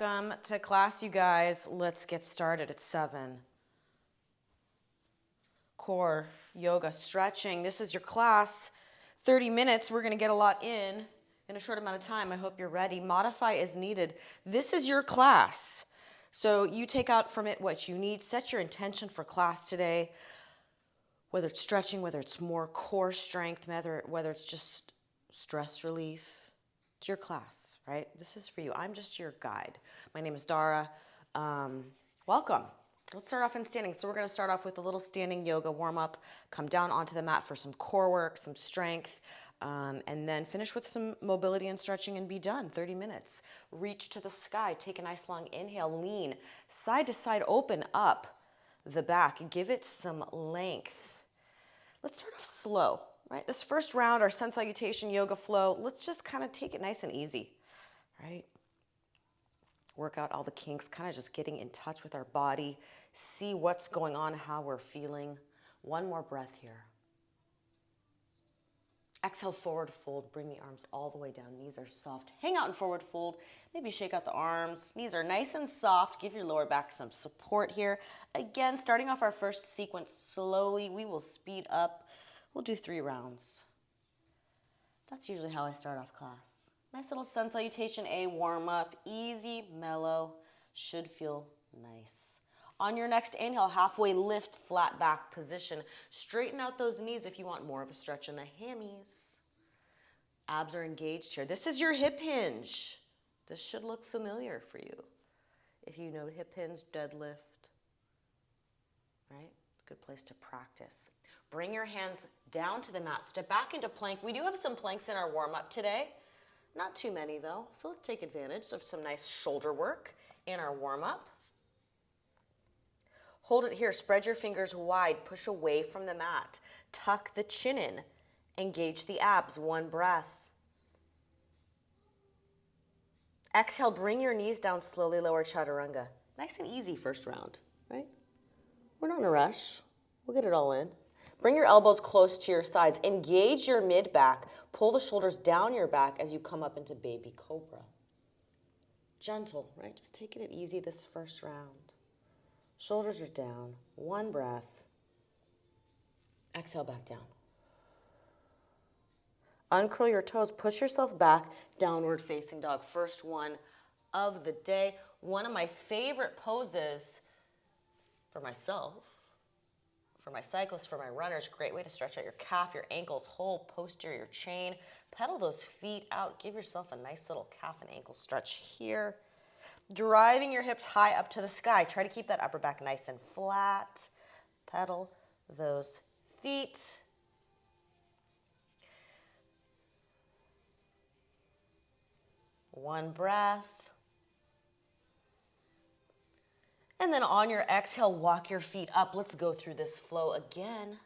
Welcome to class, you guys. Let's get started at 7. Core, yoga, stretching. This is your class. 30 minutes. We're going to get a lot in a short amount of time. I hope you're ready. Modify as needed. This is your class. So you take out from it what you need. Set your intention for class today. Whether it's stretching, whether it's more core strength, whether it's just stress relief. It's your class, right? This is for you. I'm just your guide. My name is Dara. Welcome. Let's start off in standing. So we're going to start off with a little standing yoga warm-up. Come down onto the mat for some core work, some strength, and then finish with some mobility and stretching and be done. 30 minutes. Reach to the sky. Take a nice long inhale. Lean side to side. Open up the back. Give it some length. Let's start off slow. Right, this first round, our sun salutation yoga flow, let's just kind of take it nice and easy, right? Work out all the kinks, kind of just getting in touch with our body, see what's going on, how we're feeling. One more breath here. Exhale, forward fold, bring the arms all the way down, knees are soft. Hang out in forward fold, maybe shake out the arms. Knees are nice and soft, give your lower back some support here. Again, starting off our first sequence slowly, we will speed up. We'll do 3 rounds. That's usually how I start off class. Nice little sun salutation A warm up, easy, mellow, should feel nice. On your next inhale, halfway lift, flat back position. Straighten out those knees if you want more of a stretch in the hammies. Abs are engaged here. This is your hip hinge. This should look familiar for you. If you know hip hinge, deadlift, right? Good place to practice. Bring your hands down to the mat. Step back into plank. We do have some planks in our warm-up today. Not too many though, so let's take advantage of some nice shoulder work in our warm-up. Hold it here. Spread your fingers wide. Push away from the mat. Tuck the chin in. Engage the abs. One breath. Exhale, bring your knees down slowly. Lower chaturanga. Nice and easy first round, right? We're not in a rush. We'll get it all in. Bring your elbows close to your sides. Engage your mid-back. Pull the shoulders down your back as you come up into baby cobra. Gentle, right? Just taking it easy this first round. Shoulders are down. One breath. Exhale back down. Uncurl your toes. Push yourself back. Downward facing dog. First one of the day. One of my favorite poses for myself, for my cyclists, for my runners. Great way to stretch out your calf, your ankles, whole posterior chain. Pedal those feet out. Give yourself a nice little calf and ankle stretch here. Driving your hips high up to the sky. Try to keep that upper back nice and flat. Pedal those feet. One breath. And then on your exhale, walk your feet up. Let's go through this flow again.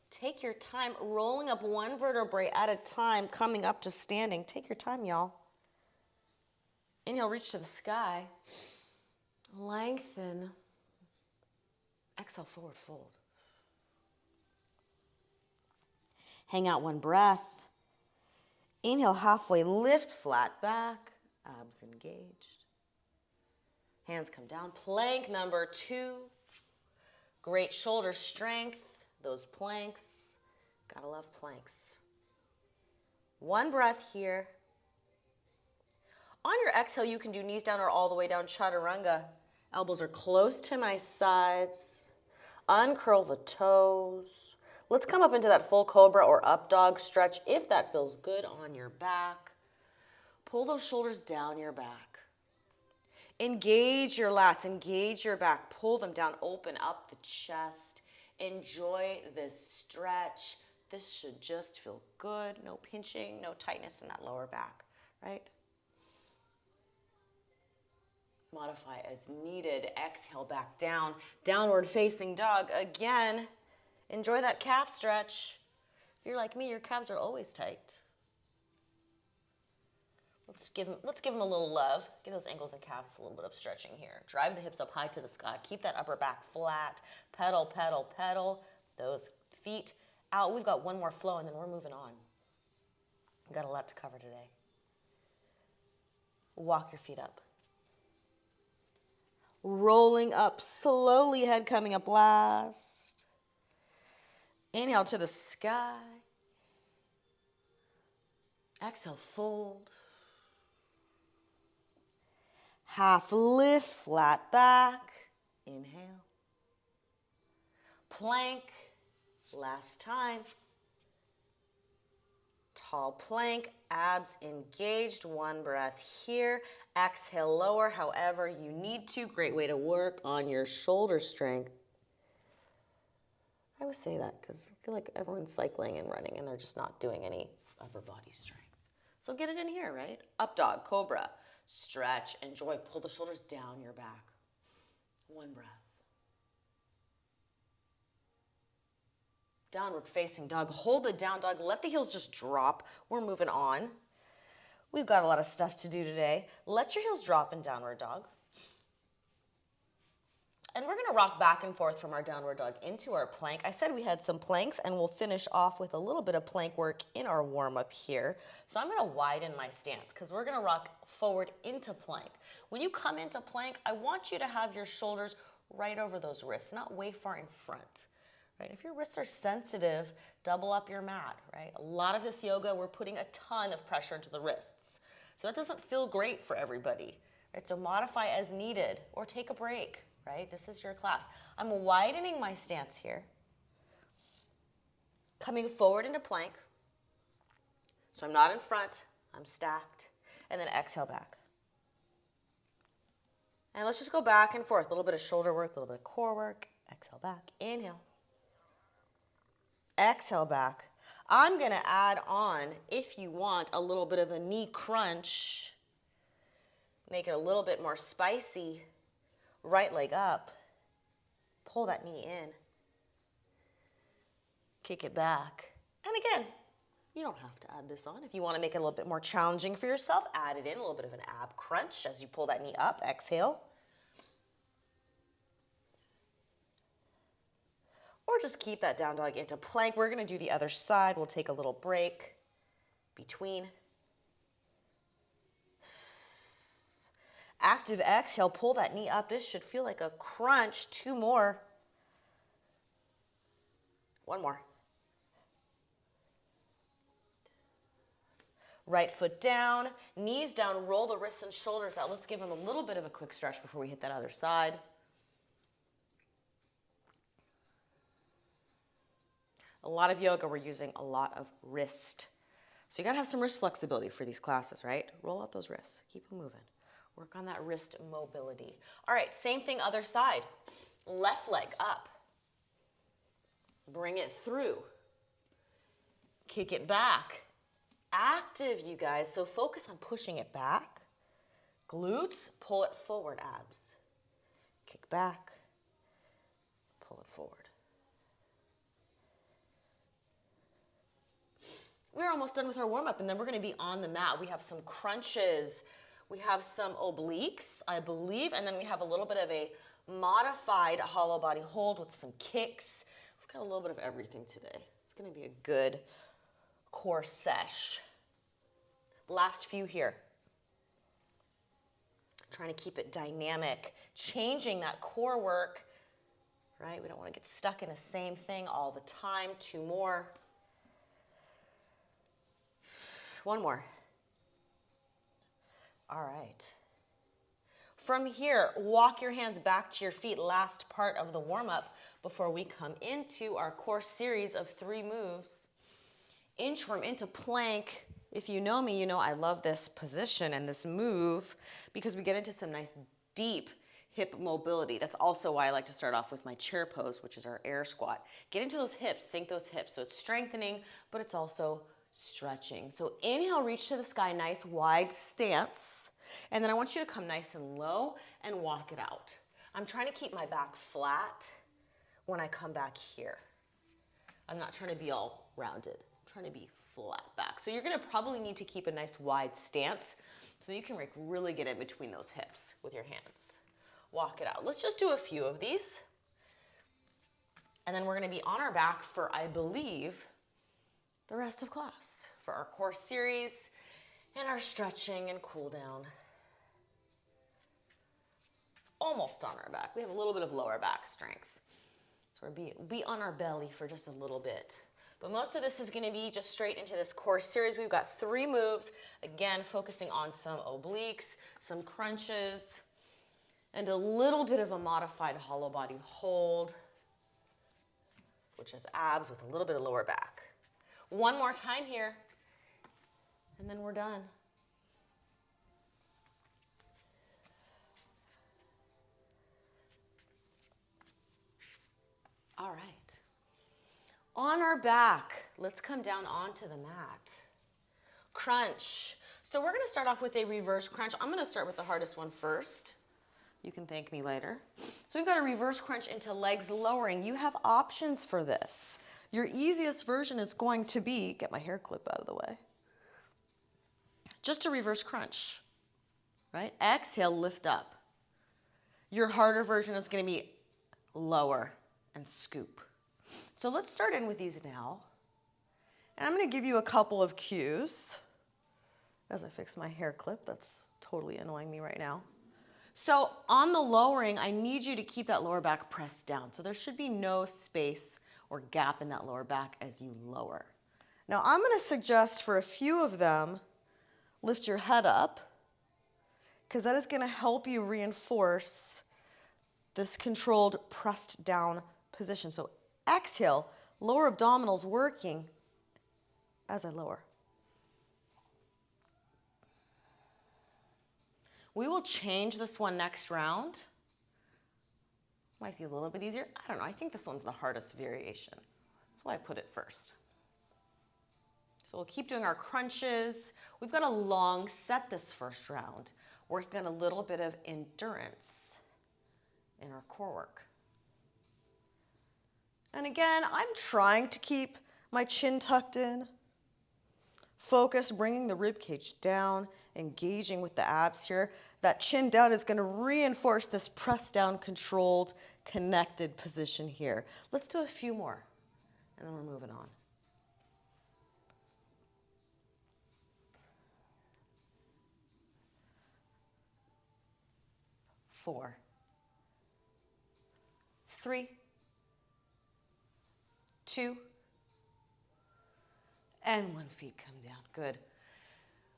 Take your time, rolling up one vertebrae at a time, coming up to standing. Take your time, y'all. Inhale, reach to the sky. Lengthen. Exhale, forward fold. Hang out one breath. Inhale, halfway lift, flat back, abs engaged. Hands come down. Plank number 2. Great shoulder strength. Those planks. Gotta love planks. One breath here. On your exhale, you can do knees down or all the way down, chaturanga. Elbows are close to my sides. Uncurl the toes. Let's come up into that full cobra or up dog stretch if that feels good on your back. Pull those shoulders down your back. Engage your lats, engage your back, pull them down, open up the chest. Enjoy this stretch. This should just feel good. No pinching, no tightness in that lower back, right? Modify as needed. Exhale back down. Downward facing dog. Again, enjoy that calf stretch. If you're like me, your calves are always tight. Let's give them a little love. Give those ankles and calves a little bit of stretching here. Drive the hips up high to the sky. Keep that upper back flat. Pedal, pedal, pedal. Those feet out. We've got one more flow and then we're moving on. We've got a lot to cover today. Walk your feet up. Rolling up slowly, head coming up last. Inhale to the sky. Exhale, fold. Half lift, flat back. Inhale. Plank, last time. Tall plank, abs engaged, one breath here. Exhale, lower however you need to. Great way to work on your shoulder strength. I always say that because I feel like everyone's cycling and running and they're just not doing any upper body strength. So get it in here, right? Up dog, cobra. Stretch, enjoy, pull the shoulders down your back. One breath. Downward facing dog. Hold the down dog. Let the heels just drop. We're moving on. We've got a lot of stuff to do today. Let your heels drop in downward dog. And we're going to rock back and forth from our downward dog into our plank. I said we had some planks, and we'll finish off with a little bit of plank work in our warm-up here. So I'm going to widen my stance because we're going to rock forward into plank. When you come into plank, I want you to have your shoulders right over those wrists, not way far in front. Right? If your wrists are sensitive, double up your mat, right? A lot of this yoga, we're putting a ton of pressure into the wrists. So that doesn't feel great for everybody, right? So modify as needed or take a break, right? This is your class. I'm widening my stance here. Coming forward into plank. So I'm not in front, I'm stacked. And then exhale back. And let's just go back and forth. A little bit of shoulder work, a little bit of core work. Exhale back, inhale. Exhale back. I'm going to add on, if you want, a little bit of a knee crunch. Make it a little bit more spicy. Right leg up. Pull that knee in. Kick it back. And again, you don't have to add this on. If you want to make it a little bit more challenging for yourself, add it in, a little bit of an ab crunch as you pull that knee up. Exhale. Or just keep that down dog into plank. We're going to do the other side. We'll take a little break between. Active exhale, pull that knee up. This should feel like a crunch. 2 more. 1 more. Right foot down, knees down, roll the wrists and shoulders out. Let's give them a little bit of a quick stretch before we hit that other side. A lot of yoga, we're using a lot of wrist. So you gotta have some wrist flexibility for these classes, right? Roll out those wrists, keep them moving. Work on that wrist mobility. All right, same thing, other side. Left leg up. Bring it through. Kick it back. Active, you guys, so focus on pushing it back. Glutes, pull it forward, abs. Kick back, pull it forward. We're almost done with our warm-up, and then we're going to be on the mat. We have some crunches. We have some obliques, I believe, and then we have a little bit of a modified hollow body hold with some kicks. We've got a little bit of everything today. It's going to be a good core sesh. Last few here. Trying to keep it dynamic, changing that core work, right? We don't want to get stuck in the same thing all the time. 2 more. 1 more. All right. From here, walk your hands back to your feet. Last part of the warm-up before we come into our core series of 3 moves. Inchworm into plank. If you know me, you know I love this position and this move because we get into some nice deep hip mobility. That's also why I like to start off with my chair pose, which is our air squat. Get into those hips, sink those hips. So it's strengthening, but it's also stretching. So inhale, reach to the sky, nice wide stance. And then I want you to come nice and low and walk it out. I'm trying to keep my back flat when I come back here. I'm not trying to be all rounded. I'm trying to be flat back. So you're gonna probably need to keep a nice wide stance so you can really get in between those hips with your hands. Walk it out. Let's just do a few of these. And then we're gonna be on our back for, I believe, the rest of class for our core series and our stretching and cool down. almost on our back. We have a little bit of lower back strength. So we're be on our belly for just a little bit. But most of this is going to be just straight into this core series. We've got 3 moves, again, focusing on some obliques, some crunches, and a little bit of a modified hollow body hold, which is abs with a little bit of lower back. One more time here, and then we're done. All right. On our back, let's come down onto the mat. Crunch. So we're going to start off with a reverse crunch. I'm going to start with the hardest one first. You can thank me later. So we've got a reverse crunch into legs lowering. You have options for this. Your easiest version is going to be, get my hair clip out of the way, just a reverse crunch, right? Exhale, lift up. Your harder version is going to be lower and scoop. So let's start in with these now. And I'm going to give you a couple of cues as I fix my hair clip. That's totally annoying me right now. So on the lowering, I need you to keep that lower back pressed down. So there should be no space or gap in that lower back as you lower. Now I'm going to suggest for a few of them, lift your head up, because that is going to help you reinforce this controlled pressed down position. So exhale, lower abdominals working as I lower. We will change this one next round. Might be a little bit easier. I don't know. I think this one's the hardest variation. That's why I put it first. So we'll keep doing our crunches. We've got a long set this first round, working on a little bit of endurance in our core work. And again, I'm trying to keep my chin tucked in. Focus, bringing the rib cage down, engaging with the abs here. That chin down is going to reinforce this press down, controlled, connected position here. Let's do a few more, and then we're moving on. Four, 3, 2, and 1 feet come down. Good.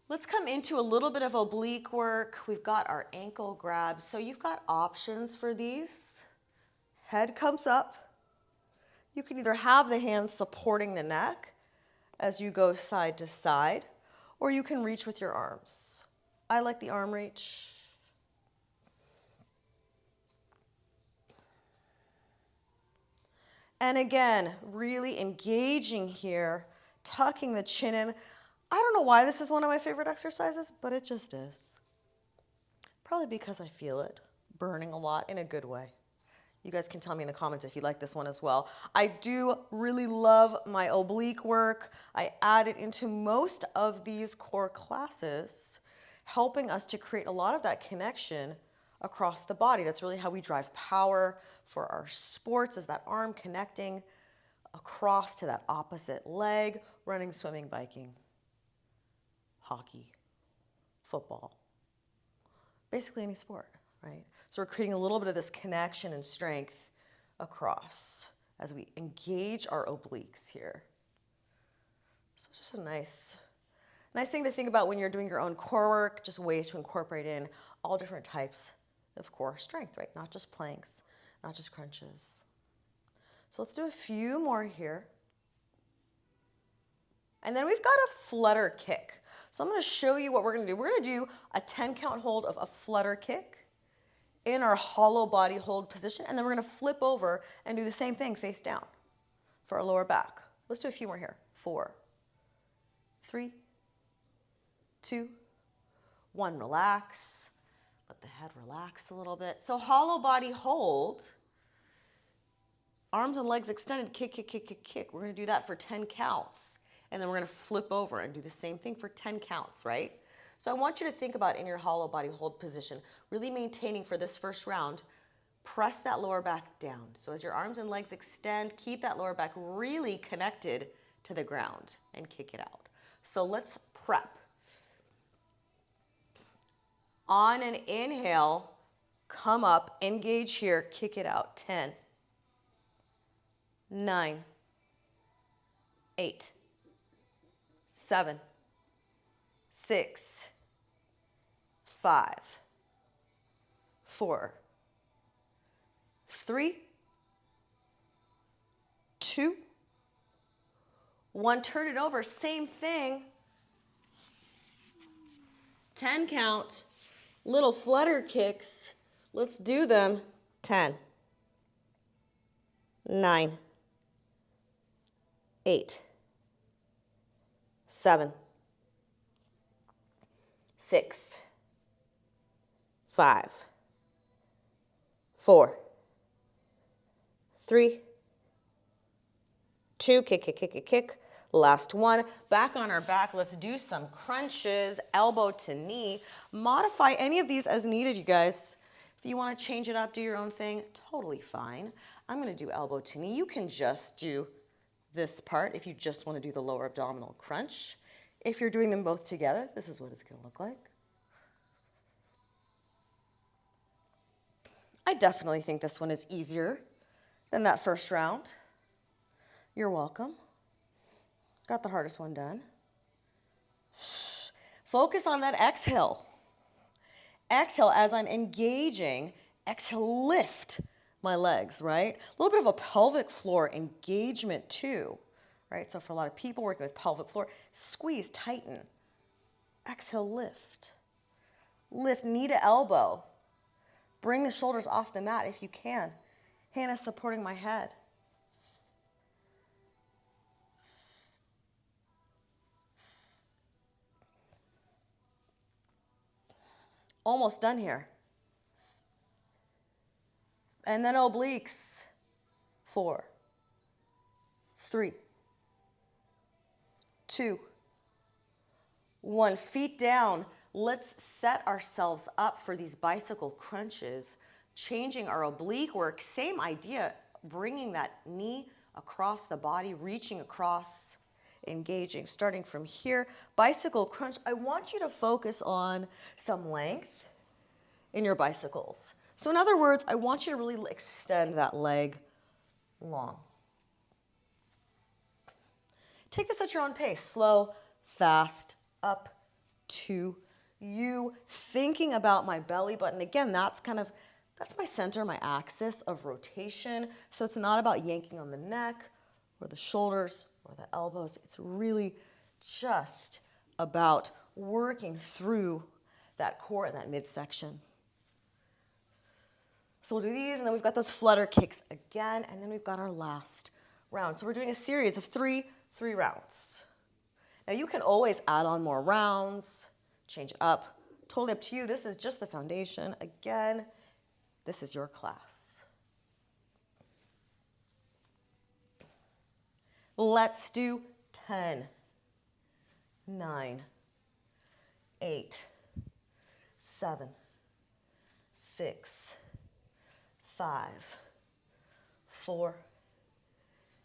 Let's come into a little bit of oblique work. We've got our ankle grabs. So you've got options for these. Head comes up. You can either have the hands supporting the neck as you go side to side, or you can reach with your arms. I like the arm reach. And again, really engaging here, tucking the chin in. I don't know why this is one of my favorite exercises, but it just is. Probably because I feel it burning a lot in a good way. You guys can tell me in the comments if you like this one as well. I do really love my oblique work. I add it into most of these core classes, helping us to create a lot of that connection across the body. That's really how we drive power for our sports, is that arm connecting across to that opposite leg, running, swimming, biking, hockey, football, basically any sport, right? So we're creating a little bit of this connection and strength across as we engage our obliques here. So it's just a nice thing to think about when you're doing your own core work, just ways to incorporate in all different types of core strength, right? Not just planks, not just crunches. So let's do a few more here. And then we've got a flutter kick. So I'm going to show you what we're going to do. We're going to do a 10 count hold of a flutter kick in our hollow body hold position. And then we're going to flip over and do the same thing face down for our lower back. Let's do a few more here. 4, 3, 2, 1. Relax. Let the head relax a little bit. So hollow body hold. Arms and legs extended, kick, kick, kick, kick, kick. We're going to do that for 10 counts. And then we're going to flip over and do the same thing for 10 counts, right? So I want you to think about in your hollow body hold position, really maintaining for this first round, press that lower back down. So as your arms and legs extend, keep that lower back really connected to the ground and kick it out. So let's prep. On an inhale, come up, engage here, kick it out. 10, 9, 8, 7, 6, 5, 4, 3, 2, 1. Turn it over, same thing. 10 count, little flutter kicks. Let's do them. 10, 9, 8, 7, 6, 5, 4, 3, 2, kick, kick, kick, kick, kick. Last one, back on our back. Let's do some crunches, elbow to knee. Modify any of these as needed, you guys. If you want to change it up, do your own thing, totally fine. I'm going to do elbow to knee. You can just do this part if you just want to do the lower abdominal crunch. If you're doing them both together, this is what it's going to look like. I definitely think this one is easier than that first round. You're welcome. Got the hardest one done. Focus on that exhale. Exhale as I'm engaging. Exhale, lift my legs, right? A little bit of a pelvic floor engagement too, right? So for a lot of people working with pelvic floor, squeeze, tighten. Exhale, lift. Lift knee to elbow. Bring the shoulders off the mat if you can. Hand is supporting my head. Almost done here. And then obliques. 4, 3, 2, 1. Feet down. Let's set ourselves up for these bicycle crunches. Changing our oblique work. Same idea. Bringing that knee across the body, reaching across, engaging. Starting from here. Bicycle crunch. I want you to focus on some length in your bicycles. So in other words, I want you to really extend that leg long. Take this at your own pace. Slow, fast, up, 2, you. Thinking about my belly button. Again, that's my center, my axis of rotation. So it's not about yanking on the neck or the shoulders or the elbows. It's really just about working through that core and that midsection. So we'll do these, and then we've got those flutter kicks again, and then we've got our last round. So we're doing a series of three rounds. Now you can always add on more rounds, change it up, totally up to you. This is just the foundation. Again, this is your class. Let's do 10, 9, 8, 7, 6, 5, 4,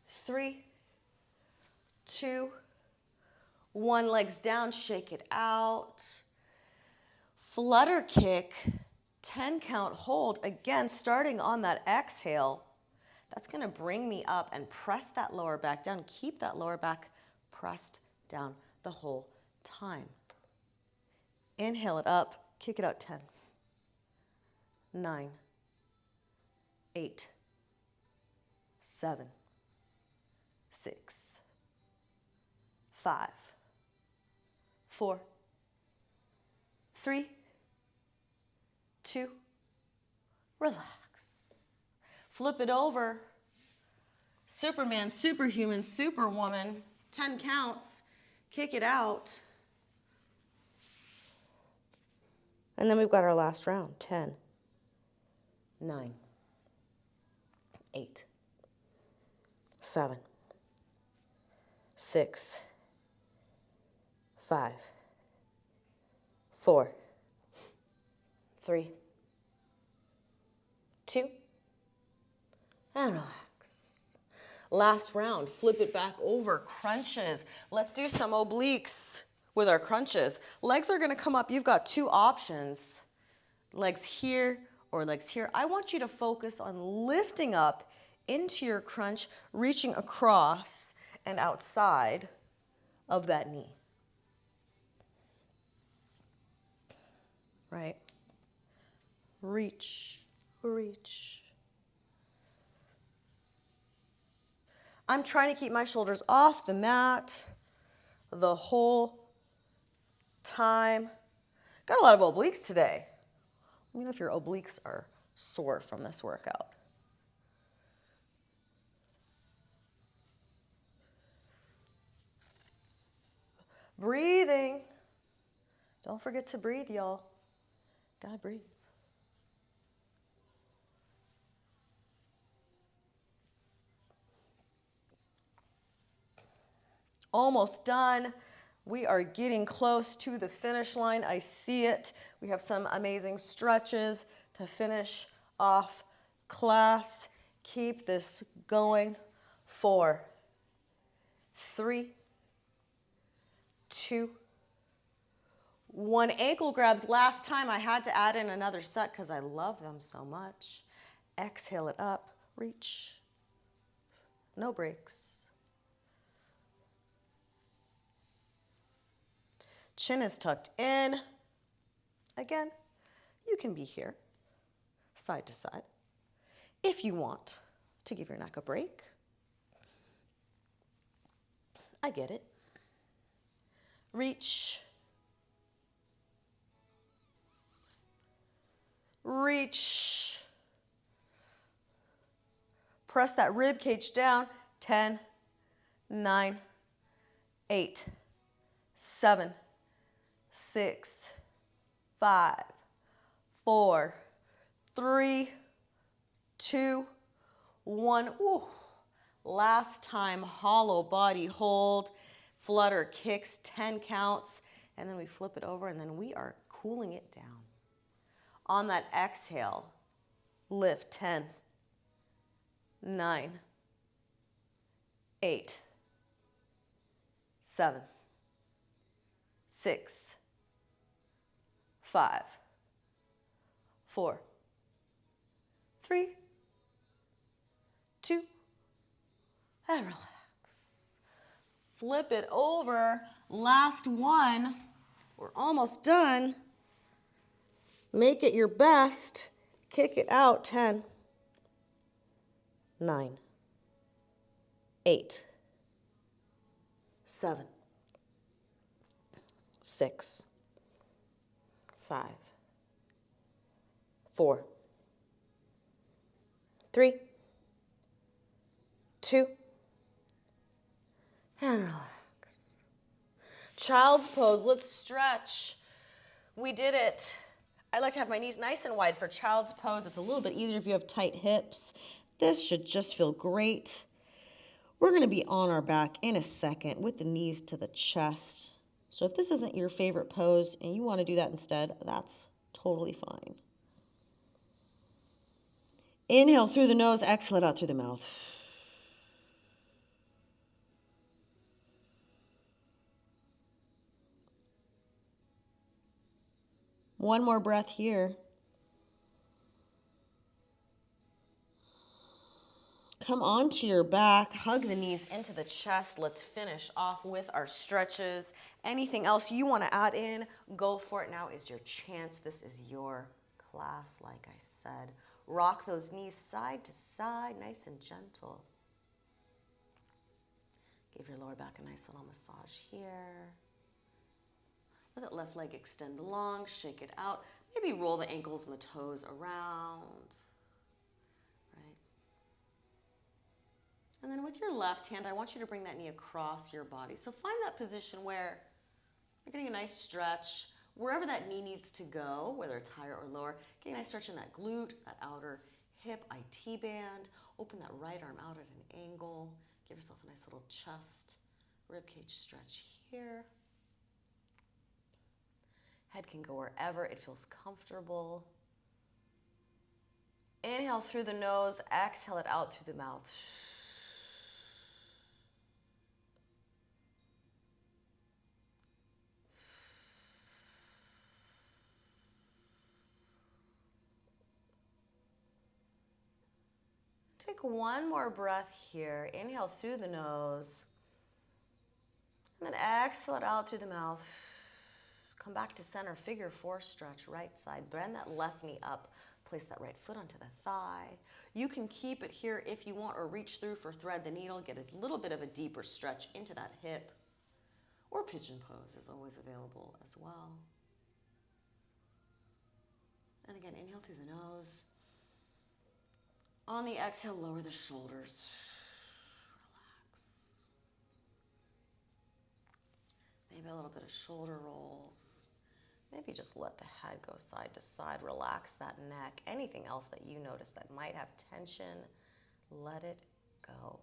3, 2, 1. Legs down, shake it out. Flutter kick, 10 count hold. Again, starting on that exhale, that's going to bring me up and press that lower back down. Keep that lower back pressed down the whole time. Inhale it up, kick it out. 10, 9, 8, 7, 6, 5, 4, 3, 2, relax. Flip it over. Superman, superhuman, superwoman. 10 counts. Kick it out. And then we've got our last round. 10, 9, 8, 7, 6, 5, 4, 3, 2, and relax. Last round, flip it back over, crunches. Let's do some obliques with our crunches. Legs are gonna come up. You've got 2 options. Legs here or legs here. I want you to focus on lifting up into your crunch, reaching across and outside of that knee. Right? Reach, reach. I'm trying to keep my shoulders off the mat the whole time. Got a lot of obliques today. Let me know if your obliques are sore from this workout. Breathing. Don't forget to breathe, y'all. Gotta breathe. Almost done. We are getting close to the finish line. I see it. We have some amazing stretches to finish off class. Keep this going. 4, 3, 2, 1. Ankle grabs. Last time I had to add in another set because I love them so much. Exhale it up. Reach. No breaks. Chin is tucked in. Again, you can be here, side to side, if you want to give your neck a break. I get it. Reach. Reach. Press that rib cage down. 10, 9, 8, 7, 6, 5, 4, 3, 2, 1. Ooh. Last time, hollow body hold, flutter kicks, 10 counts, and then we flip it over, and then we are cooling it down. On that exhale, lift 10, 9, 8, 7, 6, 5, 4, 3, 2, and relax. Flip it over. Last one. We're almost done. Make it your best. Kick it out. 10, 9, 8, 7, 6, 5, 4, 3, 2, and relax. Child's pose. Let's stretch. We did it. I like to have my knees nice and wide for child's pose. It's a little bit easier if you have tight hips. This should just feel great. We're going to be on our back in a second with the knees to the chest. So if this isn't your favorite pose and you want to do that instead, that's totally fine. Inhale through the nose, exhale it out through the mouth. One more breath here. Come onto your back, hug the knees into the chest. Let's finish off with our stretches. Anything else you want to add in, go for it. Now is your chance. This is your class, like I said. Rock those knees side to side, nice and gentle. Give your lower back a nice little massage here. Let that left leg extend long, shake it out. Maybe roll the ankles and the toes around. Right? And then with your left hand, I want you to bring that knee across your body. So find that position where you're getting a nice stretch. Wherever that knee needs to go, whether it's higher or lower, getting a nice stretch in that glute, that outer hip, IT band. Open that right arm out at an angle. Give yourself a nice little chest, ribcage stretch here. Head can go wherever it feels comfortable. Inhale through the nose, exhale it out through the mouth. Take one more breath here. Inhale through the nose. And then exhale it out through the mouth. Come back to center, figure four stretch, right side. Bend that left knee up. Place that right foot onto the thigh. You can keep it here if you want, or reach through for thread the needle. Get a little bit of a deeper stretch into that hip. Or pigeon pose is always available as well. And again, inhale through the nose. On the exhale, lower the shoulders. Relax. Maybe a little bit of shoulder rolls. Maybe just let the head go side to side. Relax that neck. Anything else that you notice that might have tension, let it go.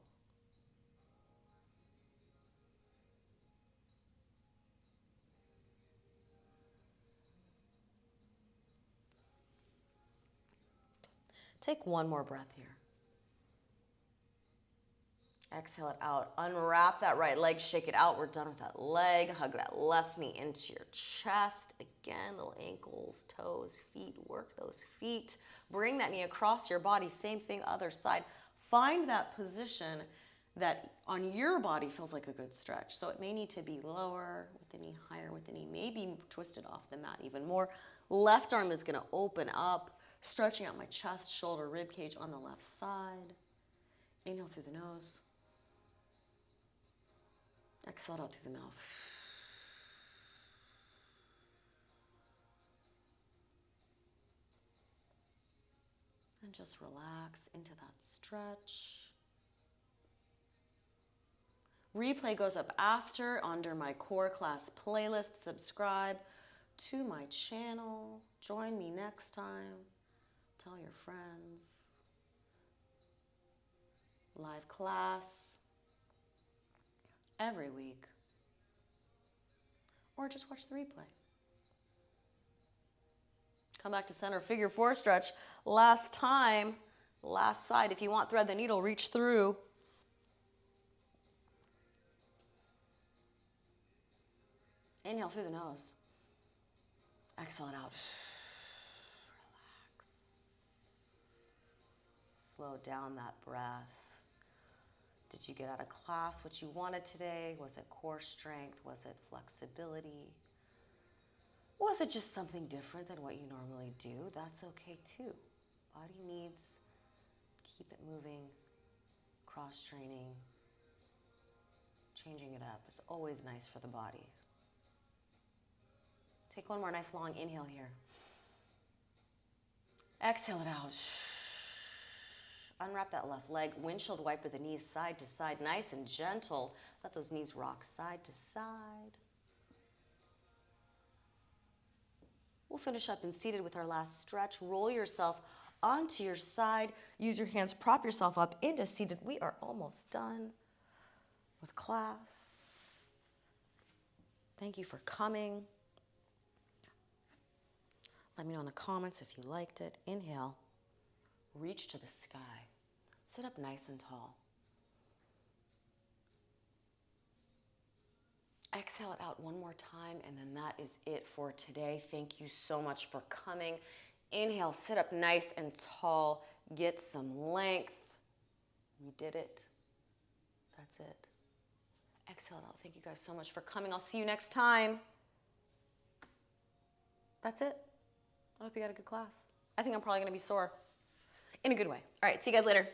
Take one more breath here. Exhale it out. Unwrap that right leg, shake it out. We're done with that leg. Hug that left knee into your chest. Again, little ankles, toes, feet. Work those feet. Bring that knee across your body. Same thing, other side. Find that position that on your body feels like a good stretch. So it may need to be lower with the knee, higher with the knee, maybe twisted off the mat even more. Left arm is going to open up, stretching out my chest, shoulder, rib cage on the left side. Inhale through the nose. Exhale out through the mouth. And just relax into that stretch. Replay goes up after under my core class playlist. Subscribe to my channel. Join me next time. Tell your friends. Live class every week. Or just watch the replay. Come back to center, figure four stretch. Last time, last side. If you want, thread the needle, reach through. Inhale through the nose. Exhale it out. Relax. Slow down that breath. Did you get out of class what you wanted today? Was it core strength? Was it flexibility? Was it just something different than what you normally do? That's okay too. Body needs, keep it moving, cross-training, changing it up is always nice for the body. Take one more nice long inhale here. Exhale it out. Unwrap that left leg, windshield wiper the knees side to side, nice and gentle. Let those knees rock side to side. We'll finish up in seated with our last stretch. Roll yourself onto your side. Use your hands, prop yourself up into seated. We are almost done with class. Thank you for coming. Let me know in the comments if you liked it. Inhale. Reach to the sky. Sit up nice and tall. Exhale it out one more time, and then that is it for today. Thank you so much for coming. Inhale, sit up nice and tall. Get some length. We did it. That's it. Exhale it out. Thank you guys so much for coming. I'll see you next time. That's it. I hope you got a good class. I think I'm probably going to be sore. In a good way. All right, see you guys later.